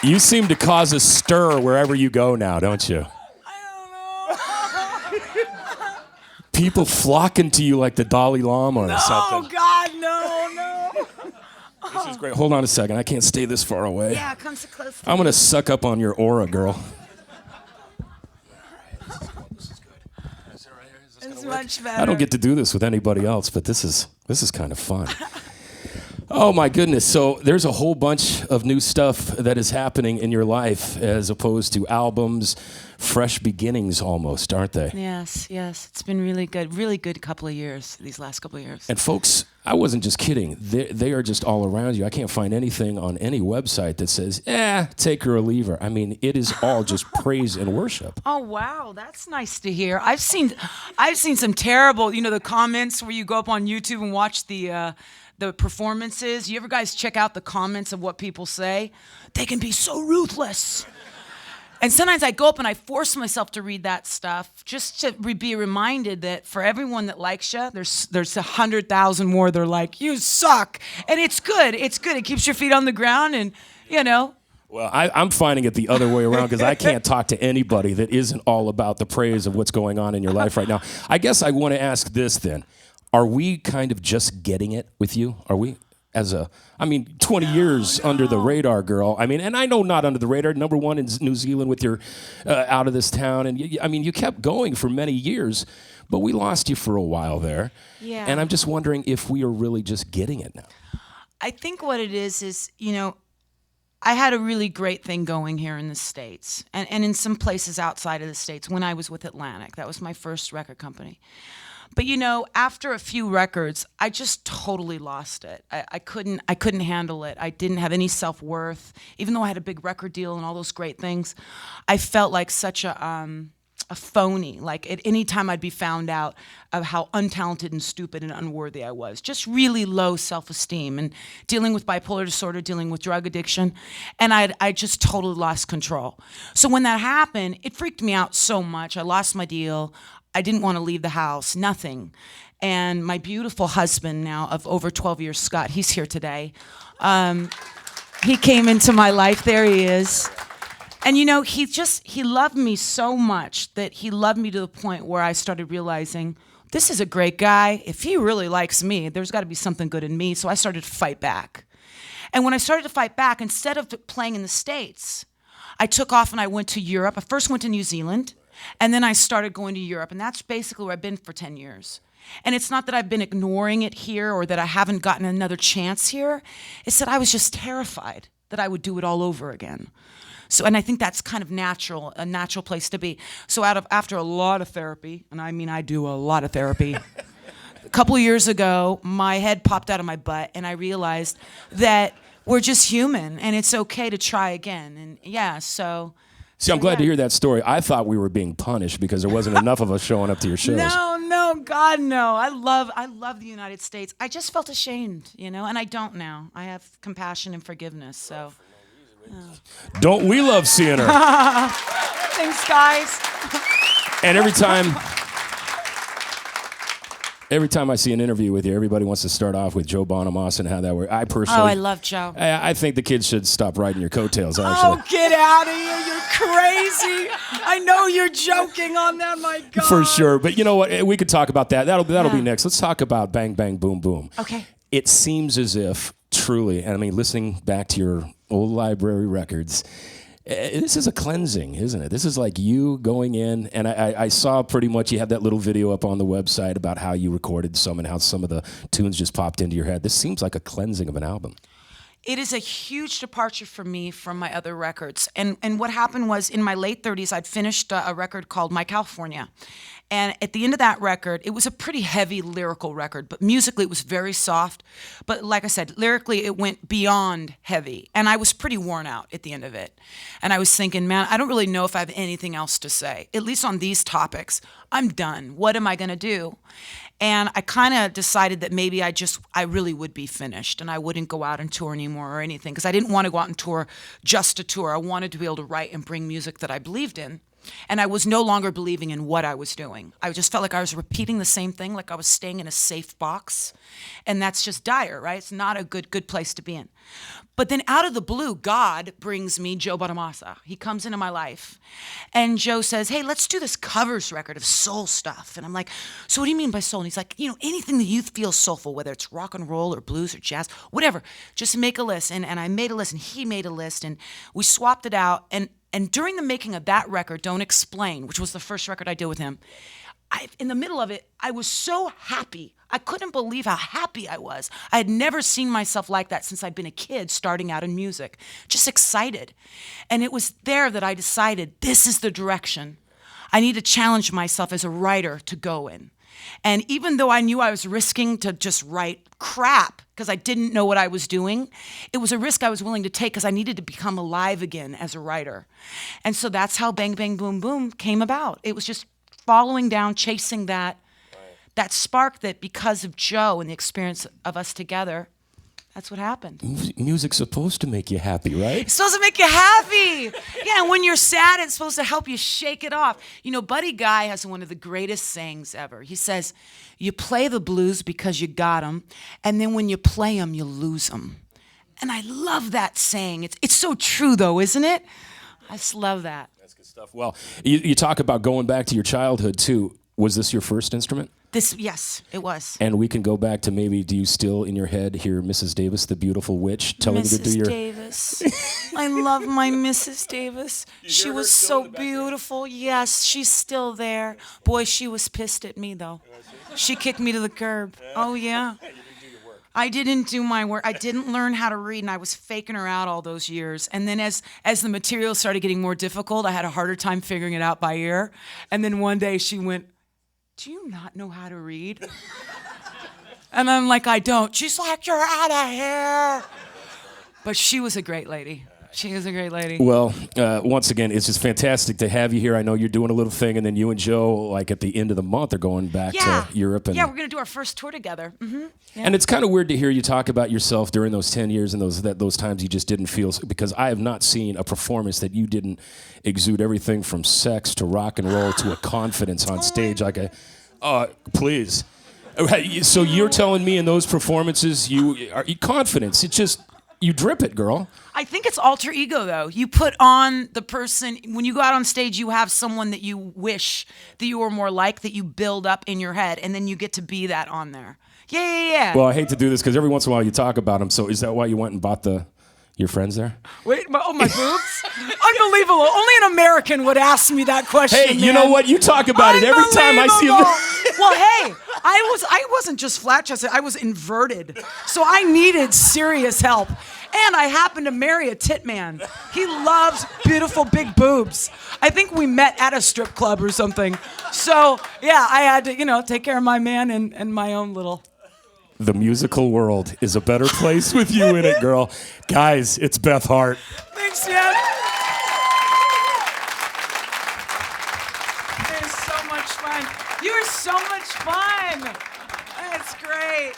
You seem to cause a stir wherever you go now, don't you? I don't know. People flocking to you like the Dalai Lama or something. Oh, God, no. This is great. Hold on a second. I can't stay this far away. Yeah, come so close to I'm me. going to suck up on your aura, girl. This is good. Is it right here? Is this It's gonna work? much better. I don't get to do this with anybody else, but this is kind of fun. Oh my goodness. So there's a whole bunch of new stuff that is happening in your life as opposed to albums, fresh beginnings almost, aren't they? Yes. It's been really good couple of years, these last couple of years. And folks, I wasn't just kidding. They are just all around you. I can't find anything on any website that says, take her or leave her. I mean, it is all just praise and worship. Oh, wow, that's nice to hear. I've seen some terrible, the comments where you go up on YouTube and watch the performances. You ever guys check out the comments of what people say? They can be so ruthless. And sometimes I go up and I force myself to read that stuff just to be reminded that for everyone that likes you, there's 100,000 more that are like, you suck. And it's good. It keeps your feet on the ground and, Well, I'm finding it the other way around because I can't talk to anybody that isn't all about the praise of what's going on in your life right now. I guess I want to ask this then. Are we kind of just getting it with you? Are we? 20 years under the radar, girl. I mean, and I know not under the radar, number one in New Zealand with your Out of This Town. And you kept going for many years, but we lost you for a while there. Yeah. And I'm just wondering if we are really just getting it now. I think what it is, I had a really great thing going here in the States and in some places outside of the States when I was with Atlantic. That was my first record company. But after a few records, I just totally lost it. I couldn't handle it. I didn't have any self-worth. Even though I had a big record deal and all those great things, I felt like such a phony. Like at any time I'd be found out of how untalented and stupid and unworthy I was. Just really low self-esteem and dealing with bipolar disorder, dealing with drug addiction. And I just totally lost control. So when that happened, it freaked me out so much. I lost my deal. I didn't want to leave the house, nothing. And my beautiful husband now of over 12 years, Scott, he's here today. He came into my life, there he is. And he loved me so much that he loved me to the point where I started realizing, this is a great guy. If he really likes me, there's got to be something good in me. So I started to fight back. And when I started to fight back, instead of playing in the States, I took off and I went to Europe. I first went to New Zealand. And then I started going to Europe, and that's basically where I've been for 10 years. And it's not that I've been ignoring it here or that I haven't gotten another chance here. It's that I was just terrified that I would do it all over again. So, and I think that's kind of natural, a natural place to be. So after a lot of therapy, and I mean I do a lot of therapy, a couple of years ago, my head popped out of my butt, and I realized that we're just human, and it's okay to try again. And yeah, so... See, I'm glad to hear that story. I thought we were being punished because there wasn't enough of us showing up to your shows. No, God, no. I love the United States. I just felt ashamed, and I don't now. I have compassion and forgiveness, so. Don't we love seeing her? Thanks, guys. And every time I see an interview with you, everybody wants to start off with Joe Bonamassa and how that works. I personally... Oh, I love Joe. I think the kids should stop riding your coattails, actually. Oh, get out of here. You're crazy. I know you're joking on that, my God. For sure. But you know what? We could talk about that. That'll be next. Let's talk about Bang Bang Boom Boom. Okay. It seems as if, truly, and I mean, listening back to your old library records, this is a cleansing, isn't it? This is like you going in, and I saw pretty much you had that little video up on the website about how you recorded some and how some of the tunes just popped into your head. This seems like a cleansing of an album. It is a huge departure for me from my other records. And what happened was in my late 30s, I'd finished a record called My California. And at the end of that record, it was a pretty heavy lyrical record, but musically it was very soft. But like I said, lyrically it went beyond heavy. And I was pretty worn out at the end of it. And I was thinking, man, I don't really know if I have anything else to say, at least on these topics. I'm done. What am I going to do? And I kind of decided that maybe I really would be finished and I wouldn't go out and tour anymore or anything because I didn't want to go out and tour just to tour. I wanted to be able to write and bring music that I believed in. And I was no longer believing in what I was doing. I just felt like I was repeating the same thing, like I was staying in a safe box. And that's just dire, right? It's not a good place to be in. But then out of the blue, God brings me Joe Bonamassa. He comes into my life. And Joe says, hey, let's do this covers record of soul stuff. And I'm like, so what do you mean by soul? And he's like, anything that you feel soulful, whether it's rock and roll or blues or jazz, whatever, just make a list. And I made a list and he made a list and we swapped it out. And during the making of that record, Don't Explain, which was the first record I did with him, in the middle of it, I was so happy. I couldn't believe how happy I was. I had never seen myself like that since I'd been a kid starting out in music. Just excited. And it was there that I decided this is the direction I need to challenge myself as a writer to go in. And even though I knew I was risking to just write crap because I didn't know what I was doing, it was a risk I was willing to take because I needed to become alive again as a writer. And so that's how Bang Bang Boom Boom came about. It was just following down, chasing that spark that because of Joe and the experience of us together, that's what happened. Music's supposed to make you happy, right? It's supposed to make you happy. Yeah, and when you're sad, it's supposed to help you shake it off. Buddy Guy has one of the greatest sayings ever. He says, you play the blues because you got them, and then when you play them, you lose them. And I love that saying. It's so true, though, isn't it? I just love that. That's good stuff. Well, you talk about going back to your childhood, too. Was this your first instrument? Yes, it was. And we can go back to maybe, do you still in your head hear Mrs. Davis, the beautiful witch, telling you to do your... Mrs. Davis. I love my Mrs. Davis. She was so beautiful. Yes, she's still there. Boy, she was pissed at me, though. She kicked me to the curb. Oh, yeah. I didn't do my work. I didn't learn how to read, and I was faking her out all those years. And then as the material started getting more difficult, I had a harder time figuring it out by ear. And then one day she went, do you not know how to read? And I'm like, I don't. She's like, you're out of here. But she was a great lady. She was a great lady. Well, once again, it's just fantastic to have you here. I know you're doing a little thing, and then you and Joe, like at the end of the month, are going back to Europe. And yeah, we're going to do our first tour together. Mm-hmm. Yeah. And it's kind of weird to hear you talk about yourself during those 10 years and those times you just didn't feel, because I have not seen a performance that you didn't exude everything from sex to rock and roll to a confidence on stage. Like please. So you're telling me in those performances, you confidence, it just... You drip it, girl. I think it's alter ego, though. You put on the person, when you go out on stage, you have someone that you wish that you were more like, that you build up in your head, and then you get to be that on there. Yeah. Well, I hate to do this because every once in a while you talk about them. So is that why you went and bought your friends there? Wait, my boobs? Unbelievable. Only an American would ask me that question. Hey, you know what? You talk about it every time I see them. Well, hey, I wasn't just flat-chested. I was inverted. So I needed serious help. And I happened to marry a tit man. He loves beautiful big boobs. I think we met at a strip club or something. So, yeah, I had to, take care of my man and my own little... The musical world is a better place with you in it, girl. Guys, it's Beth Hart. Thanks, man. It was so much fun. You were so much fun. That's great.